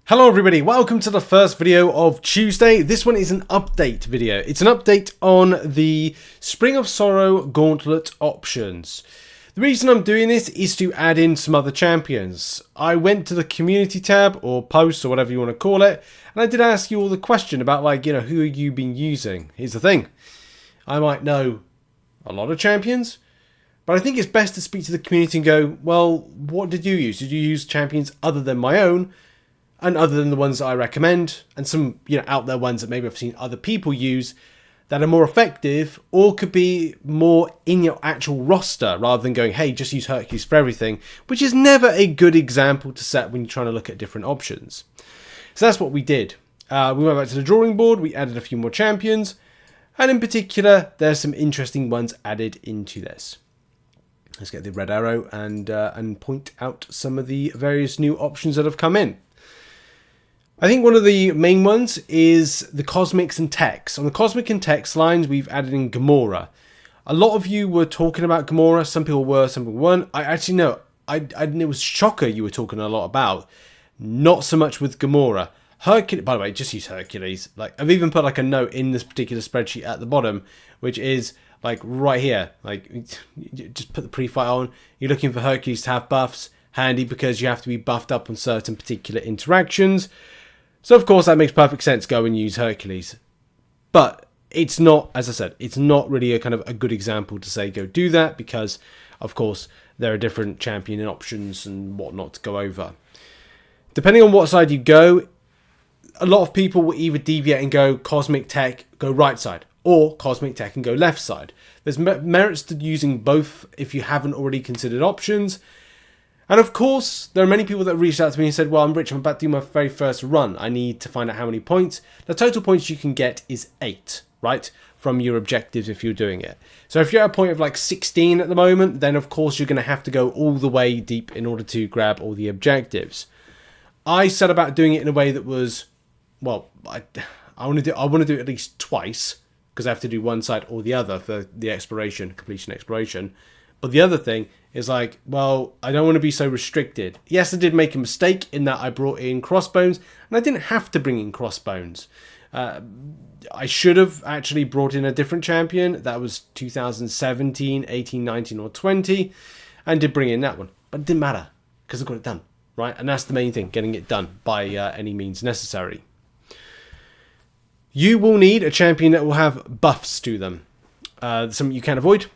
Hello everybody, welcome to the first video of Tuesday. This one is an update video. It's an update on the Spring of Sorrow Gauntlet options. The reason I'm doing this is to add in some other champions. I went to the community tab or posts or whatever you want to call it, and I did ask you all the question about who have you been using? Here's the thing. I might know a lot of champions, but I think it's best to speak to the community and go, well, what did you use? Did you use champions other than my own? And other than the ones that I recommend, and some out there ones that maybe I've seen other people use that are more effective, or could be more in your actual roster rather than going, hey, just use Hercules for everything, which is never a good example to set when you're trying to look at different options. So that's what we did. We went back to the drawing board, we added a few more champions, and in particular, there's some interesting ones added into this. Let's get the red arrow and point out some of the various new options that have come in. I think one of the main ones is the Cosmics and Techs. On the Cosmic and Techs lines, we've added in Gamora. A lot of you were talking about Gamora. Some people were, some people weren't. I actually know. It was Shocker you were talking a lot about. Not so much with Gamora. Hercules, by the way, just use Hercules. I've even put a note in this particular spreadsheet at the bottom, which is right here. Just put the pre-fight on. You're looking for Hercules to have buffs. Handy because you have to be buffed up on certain particular interactions. So, of course, that makes perfect sense. Go and use Hercules. But it's not, as I said, it's not really a good example to say go do that because, of course, there are different champion options and whatnot to go over. Depending on what side you go, a lot of people will either deviate and go Cosmic Tech, go right side, or Cosmic Tech and go left side. There's merits to using both if you haven't already considered options. And of course, there are many people that reached out to me and said, well, I'm Rich, I'm about to do my very first run. I need to find out how many points. The total points you can get is 8, right? From your objectives if you're doing it. So if you're at a point of 16 at the moment, then of course you're going to have to go all the way deep in order to grab all the objectives. I set about doing it in a way that was, well, I want to do it at least twice, because I have to do one side or the other for the completion exploration. But the other thing is well, I don't want to be so restricted. Yes, I did make a mistake in that I brought in Crossbones, and I didn't have to bring in Crossbones. I should have actually brought in a different champion. That was 2017, 18, 19, or 20, and did bring in that one. But it didn't matter, because I got it done, right? And that's the main thing, getting it done by any means necessary. You will need a champion that will have buffs to them. Something you can avoid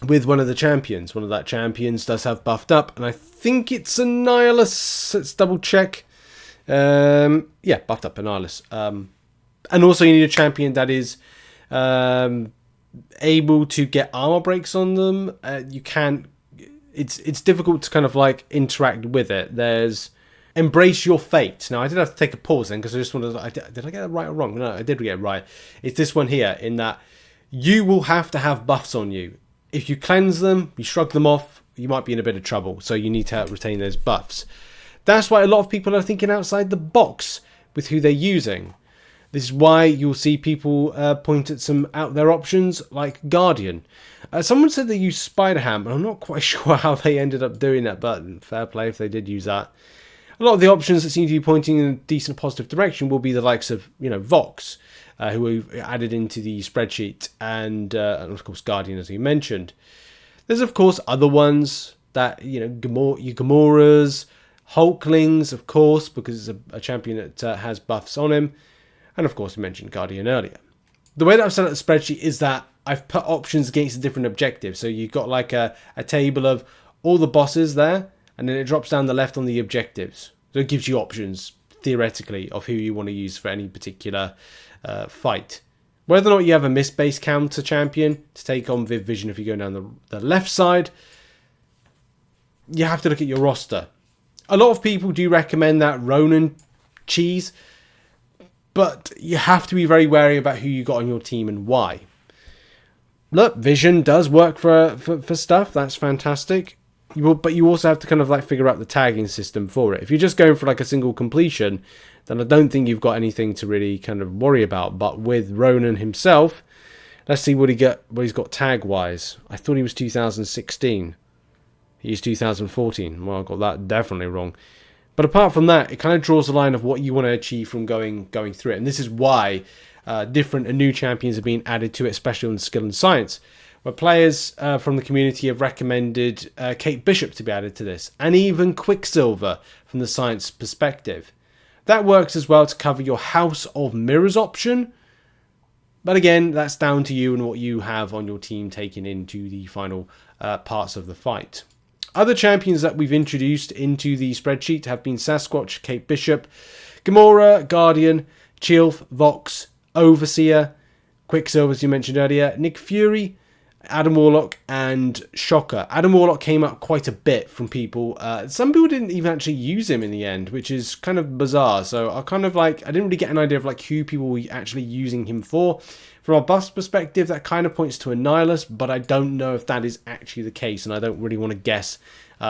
with one of the champions. One of that champions does have buffed up, and I think it's Annihilus. Let's double check. Yeah, buffed up Annihilus. And also you need a champion that is able to get armor breaks on them. You can't. It's difficult to interact with it. There's Embrace Your Fate. Now I did have to take a pause then because I just wanted to. Did I get it right or wrong? No, I did get it right. It's this one here, in that you will have to have buffs on you. If you cleanse them, you shrug them off, you might be in a bit of trouble. So you need to retain those buffs. That's why a lot of people are thinking outside the box with who they're using. This is why you'll see people point at some out there options like Guardian. Someone said they used Spider-Ham, and I'm not quite sure how they ended up doing that, but fair play if they did use that. A lot of the options that seem to be pointing in a decent positive direction will be the likes of, Vox, who we've added into the spreadsheet, and of course Guardian, as you mentioned. There's of course other ones that Gamoras, Hulklings, of course, because it's a champion that has buffs on him, and of course we mentioned Guardian earlier. The way that I've set up the spreadsheet is that I've put options against the different objectives. So you've got a table of all the bosses there, and then it drops down the left on the objectives. So it gives you options theoretically of who you want to use for any particular fight. Whether or not you have a mist-based counter champion to take on Viv Vision if you go down the left side, you have to look at your roster. A lot of people do recommend that Ronan cheese, but you have to be very wary about who you got on your team and why. Look, Vision does work for stuff, that's fantastic. But you also have to figure out the tagging system for it. If you're just going for a single completion, then I don't think you've got anything to really worry about. But with Ronan himself, let's see what he's got tag wise. I thought he was 2016. He's 2014. Well, I got that definitely wrong. But apart from that, it kind of draws a line of what you want to achieve from going through it. And this is why different and new champions are being added to it, especially on skill and science, where players from the community have recommended Kate Bishop to be added to this, and even Quicksilver from the science perspective. That works as well to cover your House of Mirrors option, but again, that's down to you and what you have on your team taken into the final parts of the fight. Other champions that we've introduced into the spreadsheet have been Sasquatch, Kate Bishop, Gamora, Guardian, Chilf, Vox, Overseer, Quicksilver, as you mentioned earlier, Nick Fury, Adam Warlock, and Shocker. Adam Warlock came up quite a bit from people. Some people didn't even actually use him in the end, which is kind of bizarre. So I didn't really get an idea of like who people were actually using him for. From a buffs perspective, that kind of points to a nihilist, but I don't know if that is actually the case, and I don't really want to guess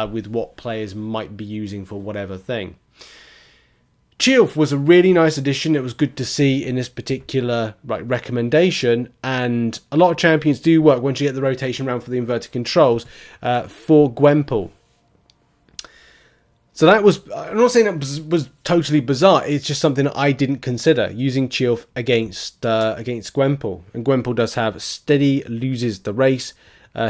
with what players might be using for whatever thing. Chilf was a really nice addition. It was good to see in this particular recommendation, and a lot of champions do work once you get the rotation round for the inverted controls for Gwenpool. So that was, I'm not saying that was totally bizarre, it's just something that I didn't consider, using Chilf against Gwenpool. And Gwenpool does have steady, loses the race,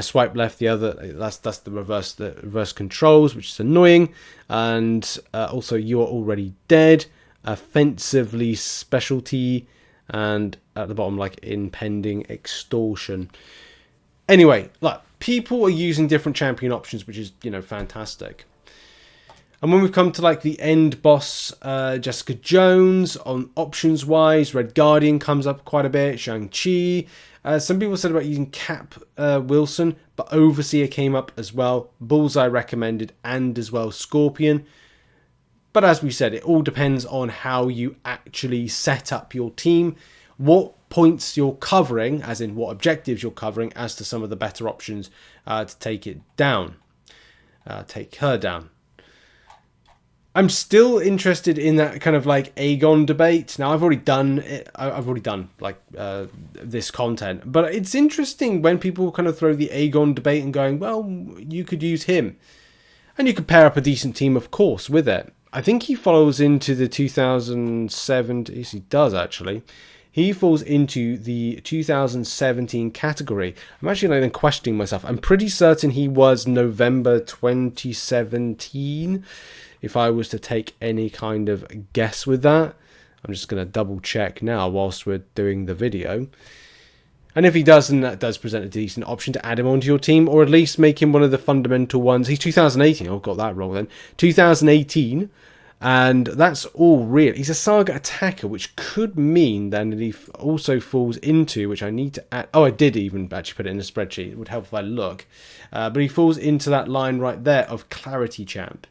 swipe left the other, that's the reverse controls, which is annoying, and also you're already dead, offensively specialty, and at the bottom like impending extortion. Anyway, like, people are using different champion options, which is, you know, fantastic. And when we come to like the end boss, Jessica Jones, on options wise, Red Guardian comes up quite a bit, Shang-Chi. Some people said about using Cap Wilson, but Overseer came up as well. Bullseye recommended, and as well Scorpion. But as we said, it all depends on how you actually set up your team, what points you're covering, as in what objectives you're covering, as to some of the better options to take it down. Take her down. I'm still interested in that kind of like Aegon debate. Now, I've already done it. I've already done like this content, but it's interesting when people kind of throw the Aegon debate and going, well, you could use him, and you could pair up a decent team, of course, with it. I think he falls into the 2007. Yes, he does actually. He falls into the 2017 category. I'm actually like questioning myself. I'm pretty certain he was November 2017. If I was to take any kind of guess with that, I'm just going to double check now whilst we're doing the video. And if he does, then that does present a decent option to add him onto your team, or at least make him one of the fundamental ones. He's 2018. Oh, got that wrong then. 2018. And that's all real. He's a Saga attacker, which could mean then that he also falls into, which I need to add. Oh, I did even actually put it in the spreadsheet. It would help if I look. But he falls into that line right there of Clarity Champ.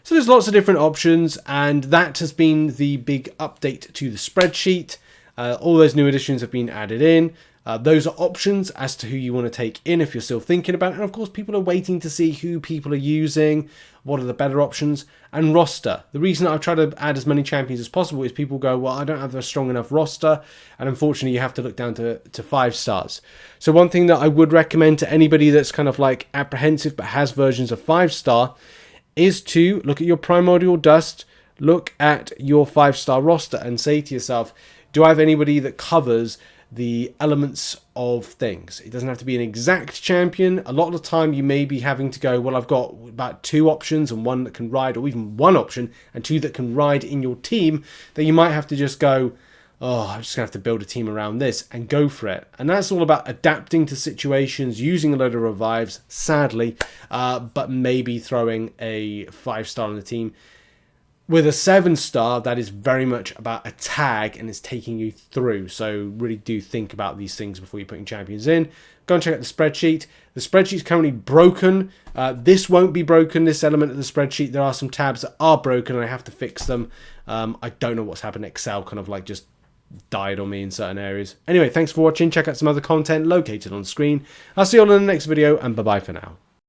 So there's lots of different options, and that has been the big update to the spreadsheet. All those new additions have been added in. Those are options as to who you want to take in if you're still thinking about it. And of course, people are waiting to see who people are using, what are the better options, and roster. The reason I've tried to add as many champions as possible is people go, well, I don't have a strong enough roster, and unfortunately you have to look down to 5 stars. So one thing that I would recommend to anybody that's kind of like apprehensive but has versions of 5-star is to look at your Primordial Dust, look at your 5-star roster and say to yourself, do I have anybody that covers the elements of things? It doesn't have to be an exact champion. A lot of the time you may be having to go, well, I've got about 2 options and 1 that can ride, or even 1 option and 2 that can ride in your team, that you might have to just go, oh, I'm just going to have to build a team around this and go for it. And that's all about adapting to situations, using a load of revives, sadly, but maybe throwing a 5-star on the team. With a 7-star, that is very much about a tag and it's taking you through. So really do think about these things before you're putting champions in. Go and check out the spreadsheet. The spreadsheet's currently broken. This won't be broken, this element of the spreadsheet. There are some tabs that are broken and I have to fix them. I don't know what's happened. Excel kind of like just died on me in certain areas. Anyway, thanks for watching. Check out some other content located on screen. I'll see you all in the next video, and bye-bye for now.